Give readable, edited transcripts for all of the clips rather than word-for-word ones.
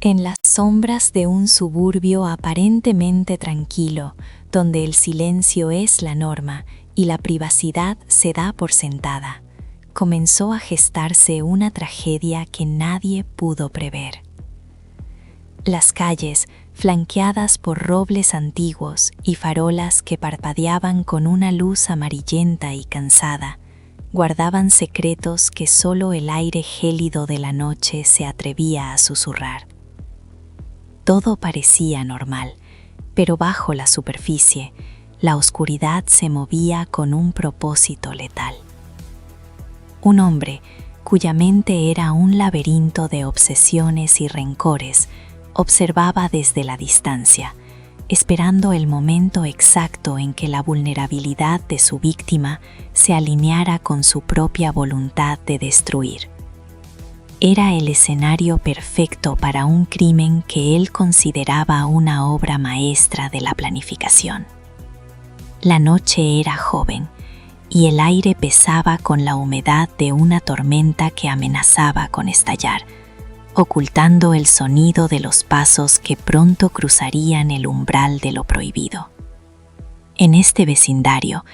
En las sombras de un suburbio aparentemente tranquilo, donde el silencio es la norma y la privacidad se da por sentada, comenzó a gestarse una tragedia que nadie pudo prever. Las calles, flanqueadas por robles antiguos y farolas que parpadeaban con una luz amarillenta y cansada, guardaban secretos que solo el aire gélido de la noche se atrevía a susurrar. Todo parecía normal, pero bajo la superficie, la oscuridad se movía con un propósito letal. Un hombre, cuya mente era un laberinto de obsesiones y rencores, observaba desde la distancia, esperando el momento exacto en que la vulnerabilidad de su víctima se alineara con su propia voluntad de destruir. Era el escenario perfecto para un crimen que él consideraba una obra maestra de la planificación. La noche era joven y el aire pesaba con la humedad de una tormenta que amenazaba con estallar, ocultando el sonido de los pasos que pronto cruzarían el umbral de lo prohibido. En este vecindario,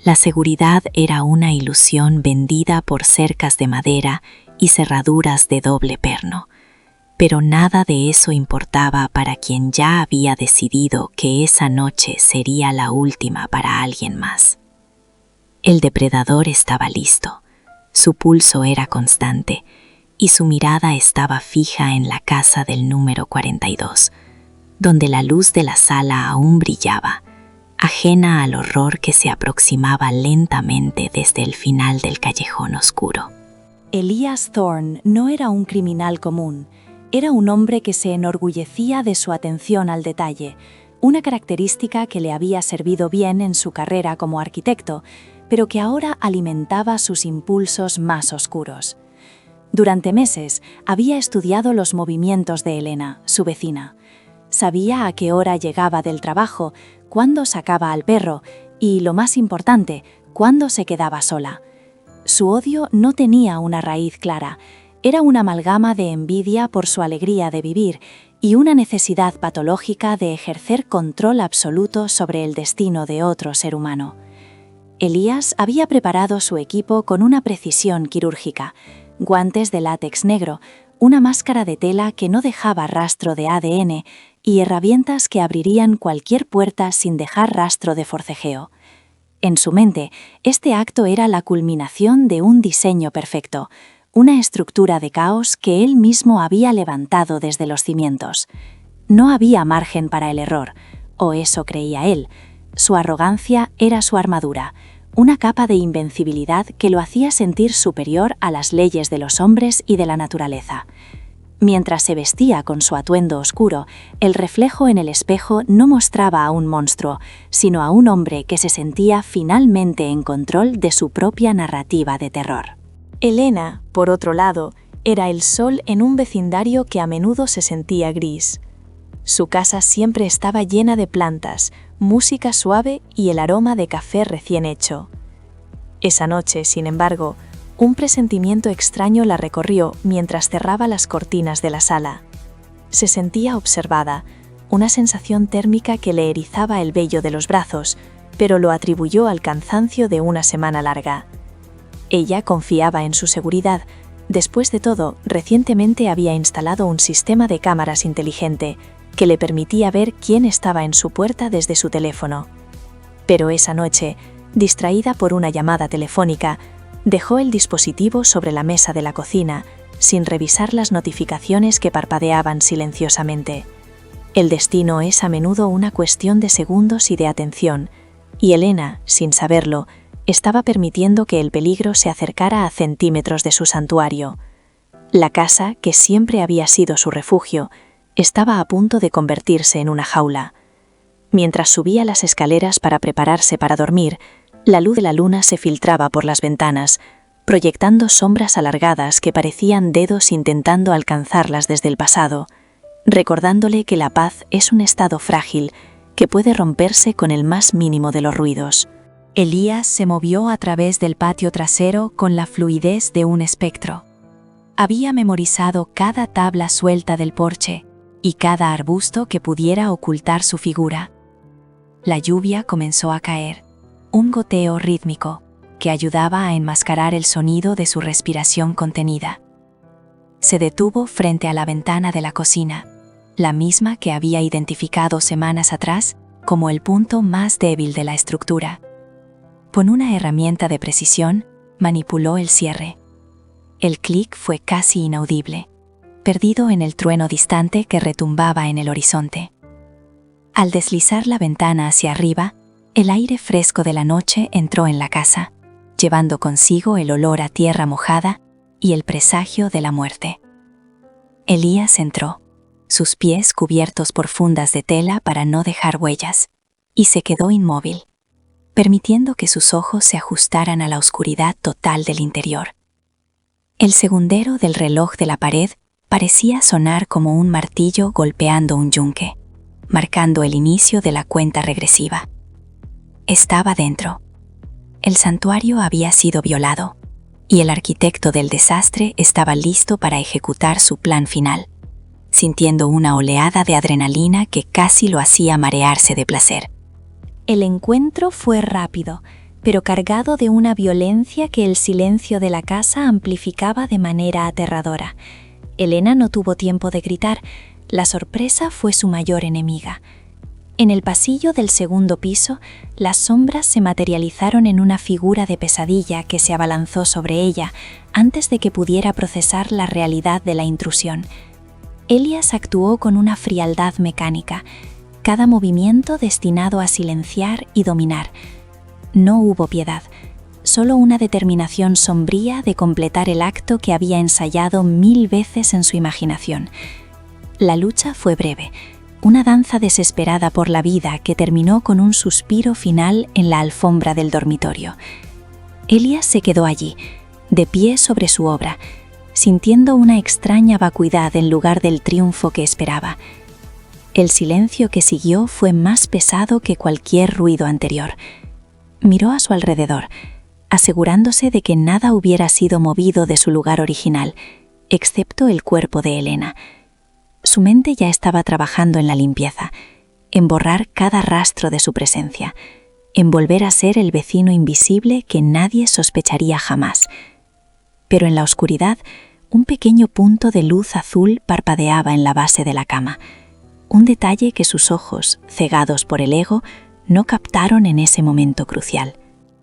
la seguridad era una ilusión vendida por cercas de madera y cerraduras de doble perno, pero nada de eso importaba para quien ya había decidido que esa noche sería la última para alguien más. El depredador estaba listo, su pulso era constante y su mirada estaba fija en la casa del número 42, donde la luz de la sala aún brillaba, ajena al horror que se aproximaba lentamente desde el final del callejón oscuro. Elias Thorne no era un criminal común, era un hombre que se enorgullecía de su atención al detalle, una característica que le había servido bien en su carrera como arquitecto, pero que ahora alimentaba sus impulsos más oscuros. Durante meses había estudiado los movimientos de Elena, su vecina. Sabía a qué hora llegaba del trabajo, cuándo sacaba al perro y, lo más importante, cuándo se quedaba sola. Su odio no tenía una raíz clara, era una amalgama de envidia por su alegría de vivir y una necesidad patológica de ejercer control absoluto sobre el destino de otro ser humano. Elias había preparado su equipo con una precisión quirúrgica, guantes de látex negro, una máscara de tela que no dejaba rastro de ADN y herramientas que abrirían cualquier puerta sin dejar rastro de forcejeo. En su mente, este acto era la culminación de un diseño perfecto, una estructura de caos que él mismo había levantado desde los cimientos. No había margen para el error, o eso creía él. Su arrogancia era su armadura, una capa de invencibilidad que lo hacía sentir superior a las leyes de los hombres y de la naturaleza. Mientras se vestía con su atuendo oscuro, el reflejo en el espejo no mostraba a un monstruo, sino a un hombre que se sentía finalmente en control de su propia narrativa de terror. Elena, por otro lado, era el sol en un vecindario que a menudo se sentía gris. Su casa siempre estaba llena de plantas, música suave y el aroma de café recién hecho. Esa noche, sin embargo, un presentimiento extraño la recorrió mientras cerraba las cortinas de la sala. Se sentía observada, una sensación térmica que le erizaba el vello de los brazos, pero lo atribuyó al cansancio de una semana larga. Ella confiaba en su seguridad. Después de todo, recientemente había instalado un sistema de cámaras inteligente que le permitía ver quién estaba en su puerta desde su teléfono. Pero esa noche, distraída por una llamada telefónica, dejó el dispositivo sobre la mesa de la cocina, sin revisar las notificaciones que parpadeaban silenciosamente. El destino es a menudo una cuestión de segundos y de atención, y Elena, sin saberlo, estaba permitiendo que el peligro se acercara a centímetros de su santuario. La casa, que siempre había sido su refugio, estaba a punto de convertirse en una jaula. Mientras subía las escaleras para prepararse para dormir, la luz de la luna se filtraba por las ventanas, proyectando sombras alargadas que parecían dedos intentando alcanzarlas desde el pasado, recordándole que la paz es un estado frágil que puede romperse con el más mínimo de los ruidos. Elías se movió a través del patio trasero con la fluidez de un espectro. Había memorizado cada tabla suelta del porche, y cada arbusto que pudiera ocultar su figura. La lluvia comenzó a caer, un goteo rítmico que ayudaba a enmascarar el sonido de su respiración contenida. Se detuvo frente a la ventana de la cocina, la misma que había identificado semanas atrás como el punto más débil de la estructura. Con una herramienta de precisión, manipuló el cierre. El clic fue casi inaudible, perdido en el trueno distante que retumbaba en el horizonte. Al deslizar la ventana hacia arriba, el aire fresco de la noche entró en la casa, llevando consigo el olor a tierra mojada y el presagio de la muerte. Elías entró, sus pies cubiertos por fundas de tela para no dejar huellas, y se quedó inmóvil, permitiendo que sus ojos se ajustaran a la oscuridad total del interior. El segundero del reloj de la pared parecía sonar como un martillo golpeando un yunque, marcando el inicio de la cuenta regresiva. Estaba dentro. El santuario había sido violado, y el arquitecto del desastre estaba listo para ejecutar su plan final, sintiendo una oleada de adrenalina que casi lo hacía marearse de placer. El encuentro fue rápido, pero cargado de una violencia que el silencio de la casa amplificaba de manera aterradora. Elena no tuvo tiempo de gritar. La sorpresa fue su mayor enemiga. En el pasillo del segundo piso, las sombras se materializaron en una figura de pesadilla que se abalanzó sobre ella antes de que pudiera procesar la realidad de la intrusión. Elías actuó con una frialdad mecánica, cada movimiento destinado a silenciar y dominar. No hubo piedad, solo una determinación sombría de completar el acto que había ensayado 1000 veces en su imaginación. La lucha fue breve, una danza desesperada por la vida que terminó con un suspiro final en la alfombra del dormitorio. Elías se quedó allí, de pie sobre su obra, sintiendo una extraña vacuidad en lugar del triunfo que esperaba. El silencio que siguió fue más pesado que cualquier ruido anterior. Miró a su alrededor, asegurándose de que nada hubiera sido movido de su lugar original, excepto el cuerpo de Elena. Su mente ya estaba trabajando en la limpieza, en borrar cada rastro de su presencia, en volver a ser el vecino invisible que nadie sospecharía jamás. Pero en la oscuridad, un pequeño punto de luz azul parpadeaba en la base de la cama, un detalle que sus ojos, cegados por el ego, no captaron en ese momento crucial.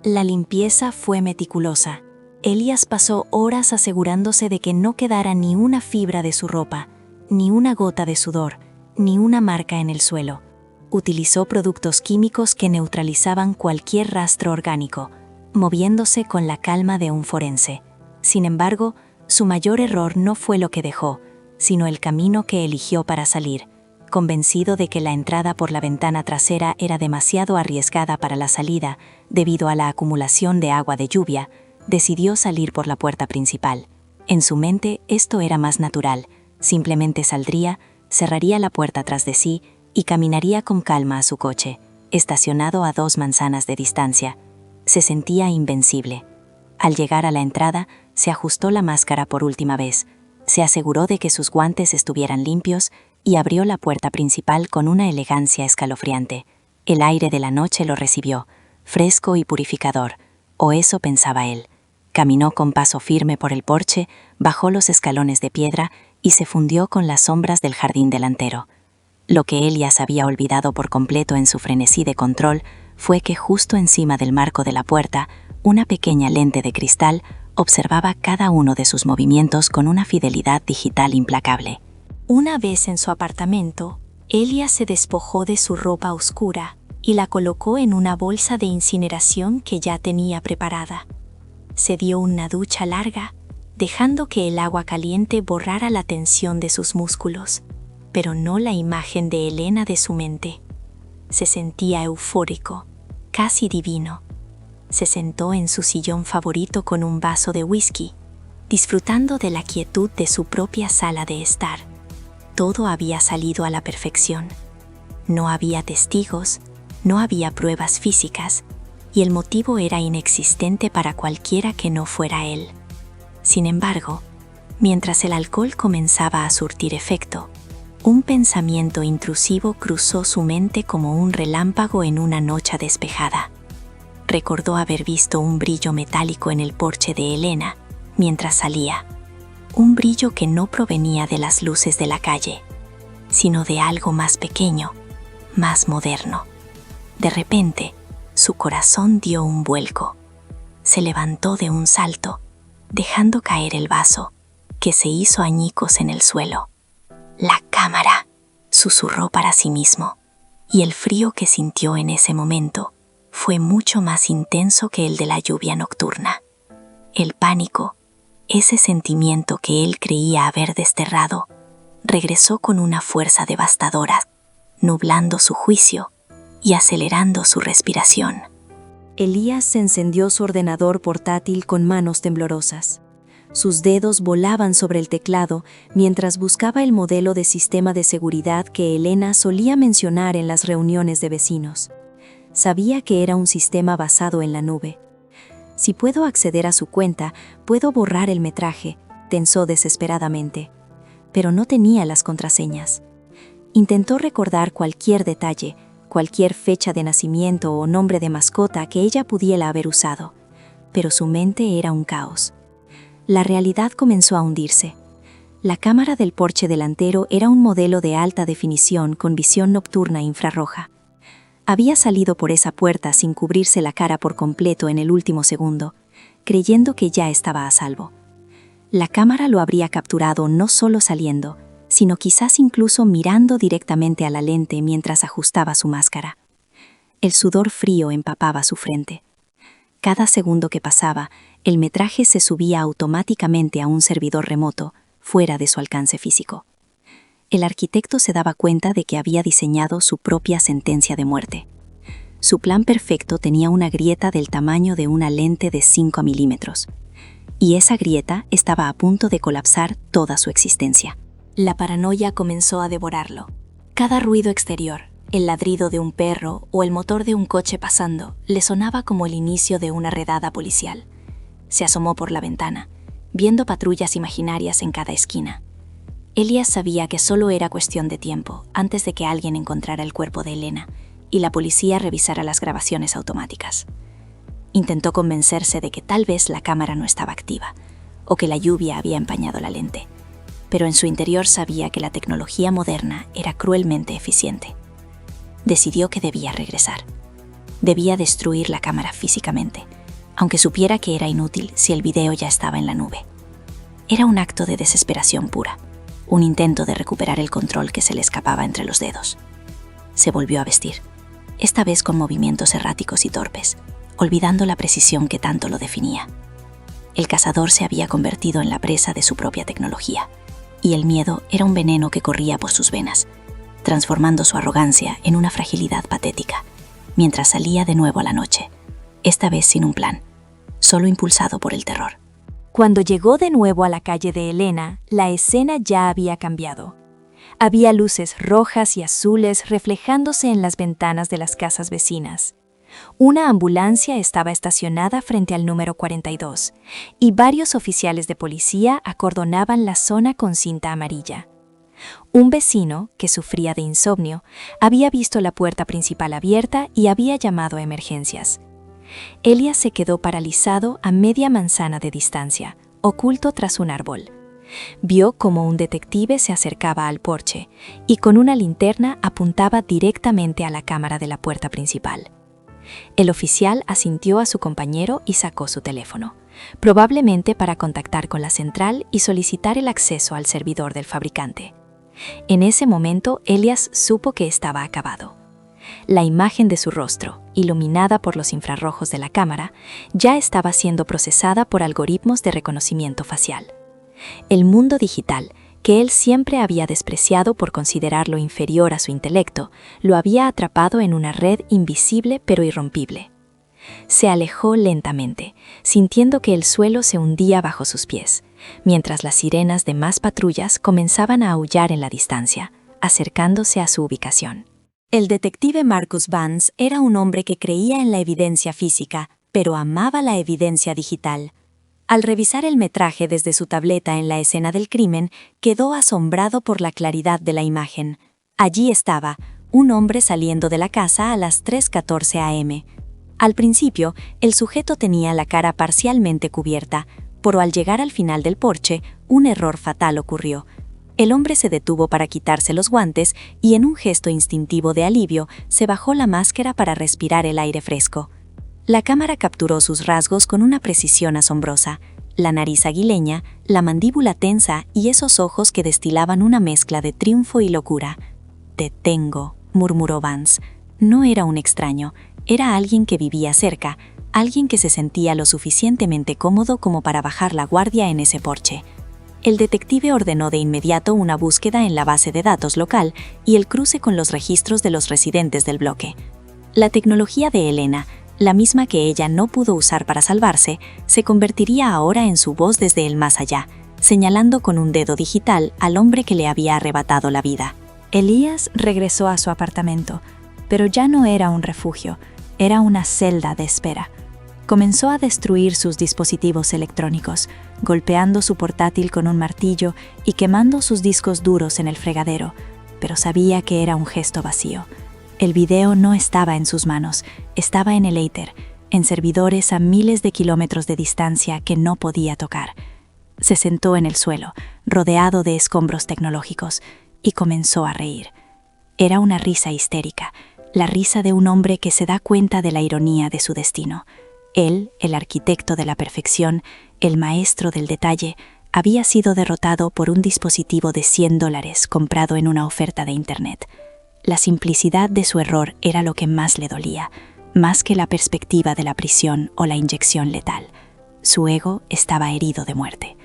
La limpieza fue meticulosa. Elías pasó horas asegurándose de que no quedara ni una fibra de su ropa, ni una gota de sudor, ni una marca en el suelo. Utilizó productos químicos que neutralizaban cualquier rastro orgánico, moviéndose con la calma de un forense. Sin embargo, su mayor error no fue lo que dejó, sino el camino que eligió para salir. Convencido de que la entrada por la ventana trasera era demasiado arriesgada para la salida debido a la acumulación de agua de lluvia, decidió salir por la puerta principal. En su mente esto era más natural. Simplemente saldría, cerraría la puerta tras de sí y caminaría con calma a su coche, estacionado a 2 manzanas de distancia. Se sentía invencible. Al llegar a la entrada, se ajustó la máscara por última vez, se aseguró de que sus guantes estuvieran limpios y abrió la puerta principal con una elegancia escalofriante. El aire de la noche lo recibió, fresco y purificador, o eso pensaba él. Caminó con paso firme por el porche, bajó los escalones de piedra y se fundió con las sombras del jardín delantero. Lo que Elías había olvidado por completo en su frenesí de control fue que justo encima del marco de la puerta, una pequeña lente de cristal observaba cada uno de sus movimientos con una fidelidad digital implacable. Una vez en su apartamento, Elías se despojó de su ropa oscura y la colocó en una bolsa de incineración que ya tenía preparada. Se dio una ducha larga, dejando que el agua caliente borrara la tensión de sus músculos, pero no la imagen de Elena de su mente. Se sentía eufórico, casi divino. Se sentó en su sillón favorito con un vaso de whisky, disfrutando de la quietud de su propia sala de estar. Todo había salido a la perfección. No había testigos, no había pruebas físicas, y el motivo era inexistente para cualquiera que no fuera él. Sin embargo, mientras el alcohol comenzaba a surtir efecto, Un pensamiento intrusivo cruzó su mente como un relámpago en una noche despejada. Recordó haber visto un brillo metálico en el porche de Elena mientras salía. Un brillo que no provenía de las luces de la calle, sino de algo más pequeño, más moderno. De repente, su corazón dio un vuelco. Se levantó de un salto, dejando caer el vaso, que se hizo añicos en el suelo. «La cámara», susurró para sí mismo, y el frío que sintió en ese momento fue mucho más intenso que el de la lluvia nocturna. El pánico, ese sentimiento que él creía haber desterrado, regresó con una fuerza devastadora, nublando su juicio y acelerando su respiración. Elías encendió su ordenador portátil con manos temblorosas. Sus dedos volaban sobre el teclado mientras buscaba el modelo de sistema de seguridad que Elena solía mencionar en las reuniones de vecinos. Sabía que era un sistema basado en la nube. Si puedo acceder a su cuenta, puedo borrar el metraje, pensó desesperadamente. Pero no tenía las contraseñas. Intentó recordar cualquier detalle, cualquier fecha de nacimiento o nombre de mascota que ella pudiera haber usado, pero su mente era un caos. La realidad comenzó a hundirse. La cámara del porche delantero era un modelo de alta definición con visión nocturna infrarroja. Había salido por esa puerta sin cubrirse la cara por completo en el último segundo, creyendo que ya estaba a salvo. La cámara lo habría capturado no solo saliendo, sino quizás incluso mirando directamente a la lente mientras ajustaba su máscara. El sudor frío empapaba su frente. Cada segundo que pasaba, el metraje se subía automáticamente a un servidor remoto, fuera de su alcance físico. El arquitecto se daba cuenta de que había diseñado su propia sentencia de muerte. Su plan perfecto tenía una grieta del tamaño de una lente de 5 milímetros, y esa grieta estaba a punto de colapsar toda su existencia. La paranoia comenzó a devorarlo. Cada ruido exterior, el ladrido de un perro o el motor de un coche pasando, le sonaba como el inicio de una redada policial. Se asomó por la ventana, viendo patrullas imaginarias en cada esquina. Elías sabía que solo era cuestión de tiempo antes de que alguien encontrara el cuerpo de Elena y la policía revisara las grabaciones automáticas. Intentó convencerse de que tal vez la cámara no estaba activa o que la lluvia había empañado la lente, pero en su interior sabía que la tecnología moderna era cruelmente eficiente. Decidió que debía regresar. Debía destruir la cámara físicamente, aunque supiera que era inútil si el video ya estaba en la nube. Era un acto de desesperación pura, un intento de recuperar el control que se le escapaba entre los dedos. Se volvió a vestir, esta vez con movimientos erráticos y torpes, olvidando la precisión que tanto lo definía. El cazador se había convertido en la presa de su propia tecnología, y el miedo era un veneno que corría por sus venas, transformando su arrogancia en una fragilidad patética, mientras salía de nuevo a la noche, esta vez sin un plan, solo impulsado por el terror. Cuando llegó de nuevo a la calle de Elena, la escena ya había cambiado. Había luces rojas y azules reflejándose en las ventanas de las casas vecinas. Una ambulancia estaba estacionada frente al número 42 y varios oficiales de policía acordonaban la zona con cinta amarilla. Un vecino, que sufría de insomnio, había visto la puerta principal abierta y había llamado a emergencias. Elías se quedó paralizado a media manzana de distancia, oculto tras un árbol. Vio cómo un detective se acercaba al porche y con una linterna apuntaba directamente a la cámara de la puerta principal. El oficial asintió a su compañero y sacó su teléfono, probablemente para contactar con la central y solicitar el acceso al servidor del fabricante. En ese momento, Elías supo que estaba acabado. La imagen de su rostro, iluminada por los infrarrojos de la cámara, ya estaba siendo procesada por algoritmos de reconocimiento facial. El mundo digital, que él siempre había despreciado por considerarlo inferior a su intelecto, lo había atrapado en una red invisible pero irrompible. Se alejó lentamente, sintiendo que el suelo se hundía bajo sus pies, mientras las sirenas de más patrullas comenzaban a aullar en la distancia, acercándose a su ubicación. El detective Marcus Vance era un hombre que creía en la evidencia física, pero amaba la evidencia digital. Al revisar el metraje desde su tableta en la escena del crimen, quedó asombrado por la claridad de la imagen. Allí estaba, un hombre saliendo de la casa a las 3:14 am. Al principio, el sujeto tenía la cara parcialmente cubierta, pero al llegar al final del porche, un error fatal ocurrió. El hombre se detuvo para quitarse los guantes y en un gesto instintivo de alivio, se bajó la máscara para respirar el aire fresco. La cámara capturó sus rasgos con una precisión asombrosa: la nariz aguileña, la mandíbula tensa y esos ojos que destilaban una mezcla de triunfo y locura. «Te tengo», murmuró Vance. No era un extraño, era alguien que vivía cerca, alguien que se sentía lo suficientemente cómodo como para bajar la guardia en ese porche. El detective ordenó de inmediato una búsqueda en la base de datos local y el cruce con los registros de los residentes del bloque. La tecnología de Elena, la misma que ella no pudo usar para salvarse, se convertiría ahora en su voz desde el más allá, señalando con un dedo digital al hombre que le había arrebatado la vida. Elías regresó a su apartamento, pero ya no era un refugio, era una celda de espera. Comenzó a destruir sus dispositivos electrónicos, golpeando su portátil con un martillo y quemando sus discos duros en el fregadero, pero sabía que era un gesto vacío. El video no estaba en sus manos, estaba en el éter, en servidores a miles de kilómetros de distancia que no podía tocar. Se sentó en el suelo, rodeado de escombros tecnológicos, y comenzó a reír. Era una risa histérica, la risa de un hombre que se da cuenta de la ironía de su destino. Él, el arquitecto de la perfección, el maestro del detalle, había sido derrotado por un dispositivo de $100 comprado en una oferta de Internet. La simplicidad de su error era lo que más le dolía, más que la perspectiva de la prisión o la inyección letal. Su ego estaba herido de muerte.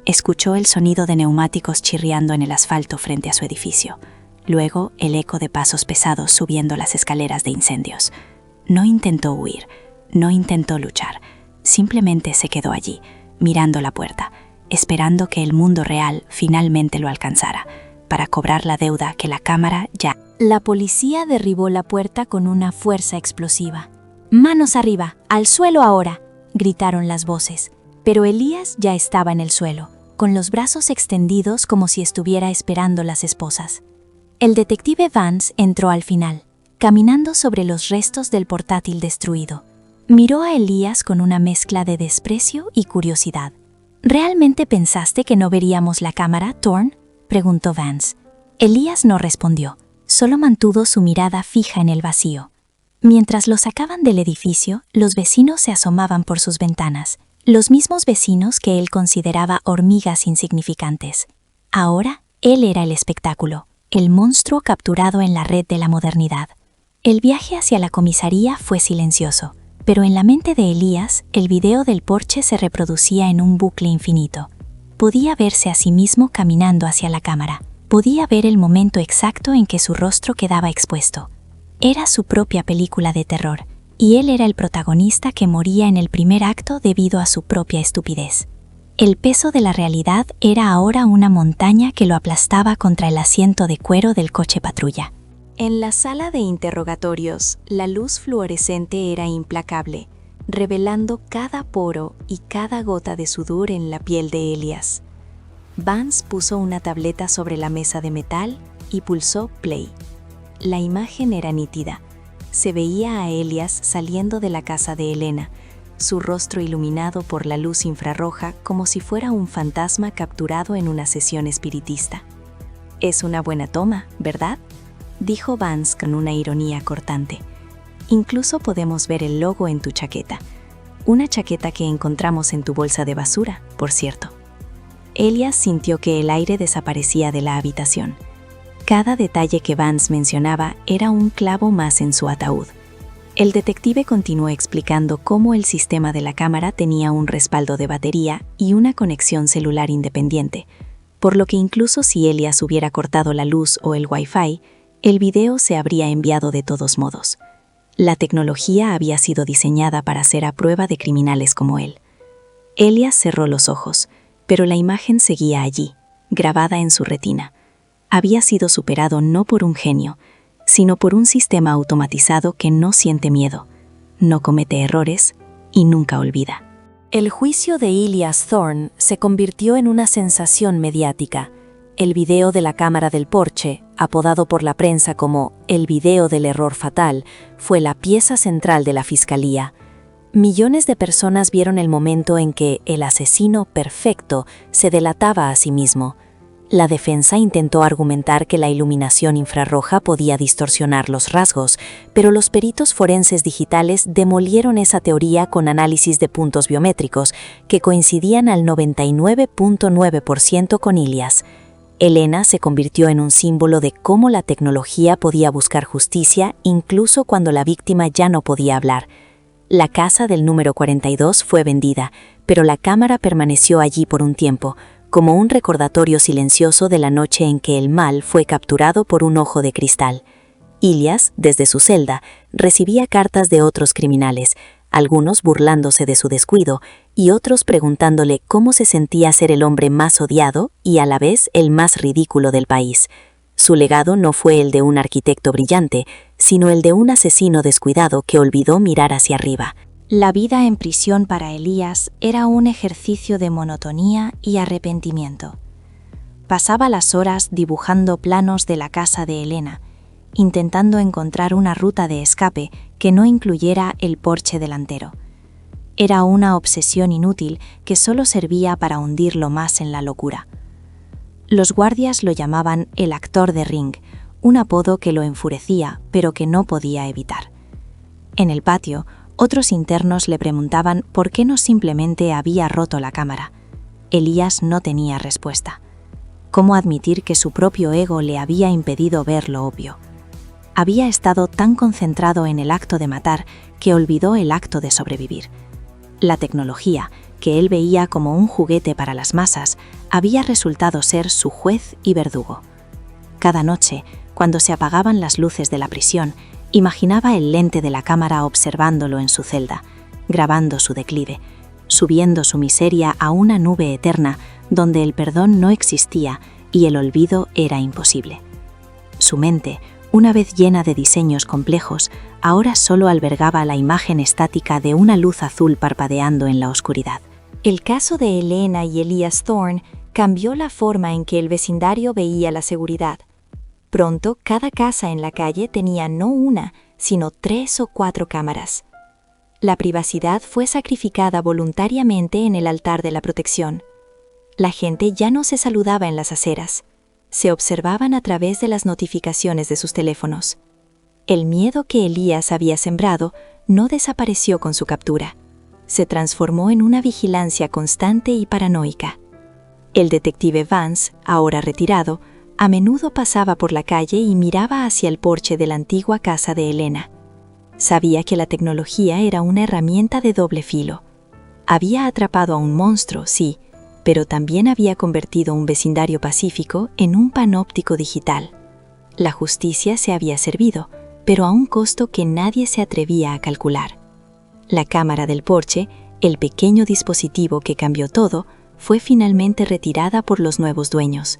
Escuchó el sonido de neumáticos chirriando en el asfalto frente a su edificio. Luego, el eco de pasos pesados subiendo las escaleras de incendios. No intentó huir, no intentó luchar. Simplemente se quedó allí, mirando la puerta, esperando que el mundo real finalmente lo alcanzara, para cobrar la deuda que la cámara ya... La policía derribó la puerta con una fuerza explosiva. «¡Manos arriba! ¡Al suelo ahora!», gritaron las voces. Pero Elías ya estaba en el suelo, con los brazos extendidos como si estuviera esperando las esposas. El detective Vance entró al final, caminando sobre los restos del portátil destruido. Miró a Elías con una mezcla de desprecio y curiosidad. «¿Realmente pensaste que no veríamos la cámara, Thorne?», preguntó Vance. Elías no respondió, solo mantuvo su mirada fija en el vacío. Mientras lo sacaban del edificio, los vecinos se asomaban por sus ventanas, los mismos vecinos que él consideraba hormigas insignificantes. Ahora, él era el espectáculo, el monstruo capturado en la red de la modernidad. El viaje hacia la comisaría fue silencioso, pero en la mente de Elías, el video del porche se reproducía en un bucle infinito. Podía verse a sí mismo caminando hacia la cámara. Podía ver el momento exacto en que su rostro quedaba expuesto. Era su propia película de terror, y él era el protagonista que moría en el primer acto debido a su propia estupidez. El peso de la realidad era ahora una montaña que lo aplastaba contra el asiento de cuero del coche patrulla. En la sala de interrogatorios, la luz fluorescente era implacable, revelando cada poro y cada gota de sudor en la piel de Elías. Vance puso una tableta sobre la mesa de metal y pulsó play. La imagen era nítida. Se veía a Elías saliendo de la casa de Elena, su rostro iluminado por la luz infrarroja como si fuera un fantasma capturado en una sesión espiritista. «Es una buena toma, ¿verdad?», dijo Vance con una ironía cortante. «Incluso podemos ver el logo en tu chaqueta. Una chaqueta que encontramos en tu bolsa de basura, por cierto». Elías sintió que el aire desaparecía de la habitación. Cada detalle que Vance mencionaba era un clavo más en su ataúd. El detective continuó explicando cómo el sistema de la cámara tenía un respaldo de batería y una conexión celular independiente, por lo que incluso si Elías hubiera cortado la luz o el Wi-Fi, el video se habría enviado de todos modos. La tecnología había sido diseñada para ser a prueba de criminales como él. Elías cerró los ojos, pero la imagen seguía allí, grabada en su retina. Había sido superado no por un genio, sino por un sistema automatizado que no siente miedo, no comete errores y nunca olvida. El juicio de Elias Thorne se convirtió en una sensación mediática. El video de la cámara del porche, apodado por la prensa como el video del error fatal, fue la pieza central de la fiscalía. Millones de personas vieron el momento en que el asesino perfecto se delataba a sí mismo. La defensa intentó argumentar que la iluminación infrarroja podía distorsionar los rasgos, pero los peritos forenses digitales demolieron esa teoría con análisis de puntos biométricos que coincidían al 99.9% con Elias. Elena se convirtió en un símbolo de cómo la tecnología podía buscar justicia incluso cuando la víctima ya no podía hablar. La casa del número 42 fue vendida, pero la cámara permaneció allí por un tiempo, como un recordatorio silencioso de la noche en que el mal fue capturado por un ojo de cristal. Elias, desde su celda, recibía cartas de otros criminales, algunos burlándose de su descuido y otros preguntándole cómo se sentía ser el hombre más odiado y a la vez el más ridículo del país. Su legado no fue el de un arquitecto brillante, sino el de un asesino descuidado que olvidó mirar hacia arriba. La vida en prisión para Elias era un ejercicio de monotonía y arrepentimiento. Pasaba las horas dibujando planos de la casa de Elena, intentando encontrar una ruta de escape que no incluyera el porche delantero. Era una obsesión inútil que solo servía para hundirlo más en la locura. Los guardias lo llamaban el actor de ring, un apodo que lo enfurecía, pero que no podía evitar. En el patio, otros internos le preguntaban por qué no simplemente había roto la cámara. Elias no tenía respuesta. ¿Cómo admitir que su propio ego le había impedido ver lo obvio? Había estado tan concentrado en el acto de matar que olvidó el acto de sobrevivir. La tecnología, que él veía como un juguete para las masas, había resultado ser su juez y verdugo. Cada noche, cuando se apagaban las luces de la prisión, imaginaba el lente de la cámara observándolo en su celda, grabando su declive, subiendo su miseria a una nube eterna donde el perdón no existía y el olvido era imposible. Su mente, una vez llena de diseños complejos, ahora solo albergaba la imagen estática de una luz azul parpadeando en la oscuridad. El caso de Elena y Elias Thorne cambió la forma en que el vecindario veía la seguridad. Pronto, cada casa en la calle tenía no una, sino 3 o 4 cámaras. La privacidad fue sacrificada voluntariamente en el altar de la protección. La gente ya no se saludaba en las aceras. Se observaban a través de las notificaciones de sus teléfonos. El miedo que Elias había sembrado no desapareció con su captura. Se transformó en una vigilancia constante y paranoica. El detective Vance, ahora retirado, a menudo pasaba por la calle y miraba hacia el porche de la antigua casa de Elena. Sabía que la tecnología era una herramienta de doble filo. Había atrapado a un monstruo, sí, pero también había convertido un vecindario pacífico en un panóptico digital. La justicia se había servido, pero a un costo que nadie se atrevía a calcular. La cámara del porche, el pequeño dispositivo que cambió todo, fue finalmente retirada por los nuevos dueños,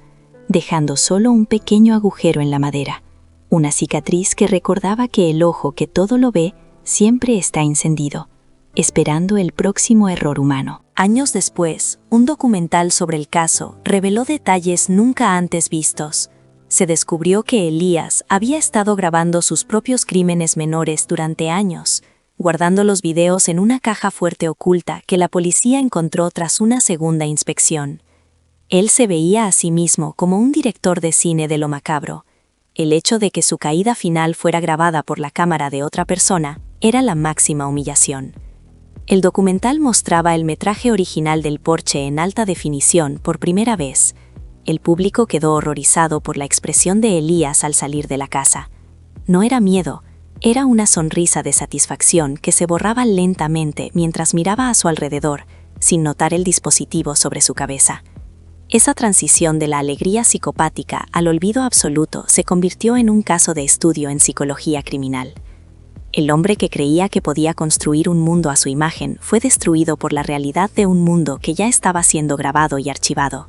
dejando solo un pequeño agujero en la madera, una cicatriz que recordaba que el ojo que todo lo ve siempre está encendido, esperando el próximo error humano. Años después, un documental sobre el caso reveló detalles nunca antes vistos. Se descubrió que Elias había estado grabando sus propios crímenes menores durante años, guardando los videos en una caja fuerte oculta que la policía encontró tras una segunda inspección. Él se veía a sí mismo como un director de cine de lo macabro. El hecho de que su caída final fuera grabada por la cámara de otra persona era la máxima humillación. El documental mostraba el metraje original del porche en alta definición por primera vez. El público quedó horrorizado por la expresión de Elias al salir de la casa. No era miedo, era una sonrisa de satisfacción que se borraba lentamente mientras miraba a su alrededor, sin notar el dispositivo sobre su cabeza. Esa transición de la alegría psicopática al olvido absoluto se convirtió en un caso de estudio en psicología criminal. El hombre que creía que podía construir un mundo a su imagen fue destruido por la realidad de un mundo que ya estaba siendo grabado y archivado.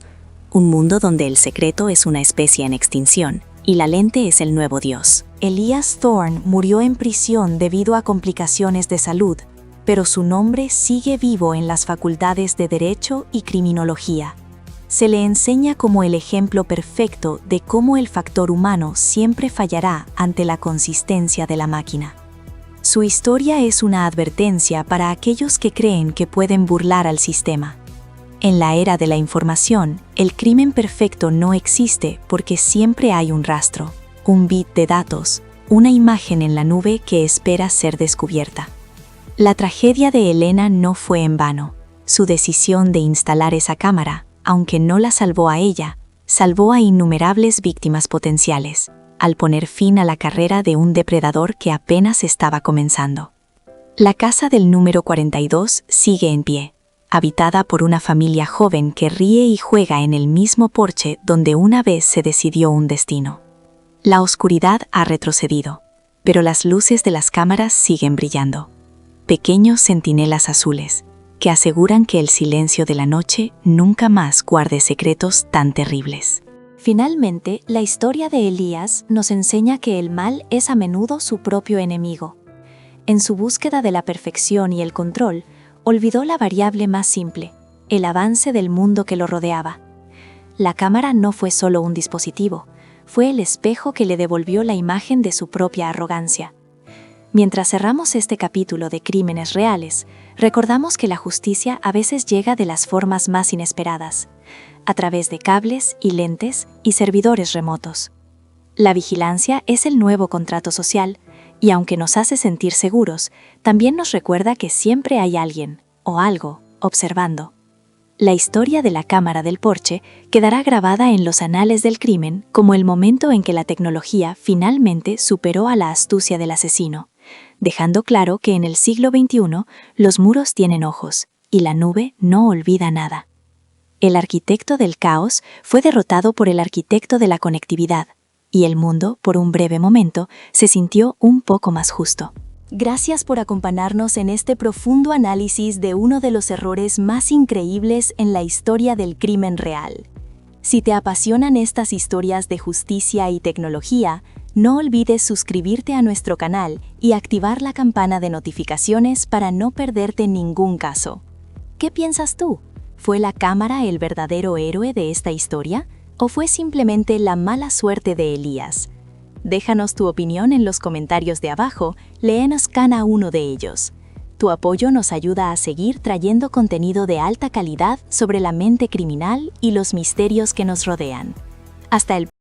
Un mundo donde el secreto es una especie en extinción y la lente es el nuevo Dios. Elias Thorne murió en prisión debido a complicaciones de salud, pero su nombre sigue vivo en las facultades de Derecho y Criminología. Se le enseña como el ejemplo perfecto de cómo el factor humano siempre fallará ante la consistencia de la máquina. Su historia es una advertencia para aquellos que creen que pueden burlar al sistema. En la era de la información, el crimen perfecto no existe porque siempre hay un rastro, un bit de datos, una imagen en la nube que espera ser descubierta. La tragedia de Elena no fue en vano. Su decisión de instalar esa cámara, aunque no la salvó a ella, salvó a innumerables víctimas potenciales, al poner fin a la carrera de un depredador que apenas estaba comenzando. La casa del número 42 sigue en pie, habitada por una familia joven que ríe y juega en el mismo porche donde una vez se decidió un destino. La oscuridad ha retrocedido, pero las luces de las cámaras siguen brillando. Pequeños centinelas azules, que aseguran que el silencio de la noche nunca más guarde secretos tan terribles. Finalmente, la historia de Elías nos enseña que el mal es a menudo su propio enemigo. En su búsqueda de la perfección y el control, olvidó la variable más simple, el avance del mundo que lo rodeaba. La cámara no fue solo un dispositivo, fue el espejo que le devolvió la imagen de su propia arrogancia. Mientras cerramos este capítulo de Crímenes Reales, recordamos que la justicia a veces llega de las formas más inesperadas, a través de cables y lentes y servidores remotos. La vigilancia es el nuevo contrato social, y aunque nos hace sentir seguros, también nos recuerda que siempre hay alguien, o algo, observando. La historia de la cámara del porche quedará grabada en los anales del crimen como el momento en que la tecnología finalmente superó a la astucia del asesino, dejando claro que en el siglo XXI los muros tienen ojos y la nube no olvida nada. El arquitecto del caos fue derrotado por el arquitecto de la conectividad, y el mundo, por un breve momento, se sintió un poco más justo. Gracias por acompañarnos en este profundo análisis de uno de los errores más increíbles en la historia del crimen real. Si te apasionan estas historias de justicia y tecnología, no olvides suscribirte a nuestro canal y activar la campana de notificaciones para no perderte ningún caso. ¿Qué piensas tú? ¿Fue la cámara el verdadero héroe de esta historia? ¿O fue simplemente la mala suerte de Elías? Déjanos tu opinión en los comentarios de abajo, léenos cada uno de ellos. Tu apoyo nos ayuda a seguir trayendo contenido de alta calidad sobre la mente criminal y los misterios que nos rodean. Hasta el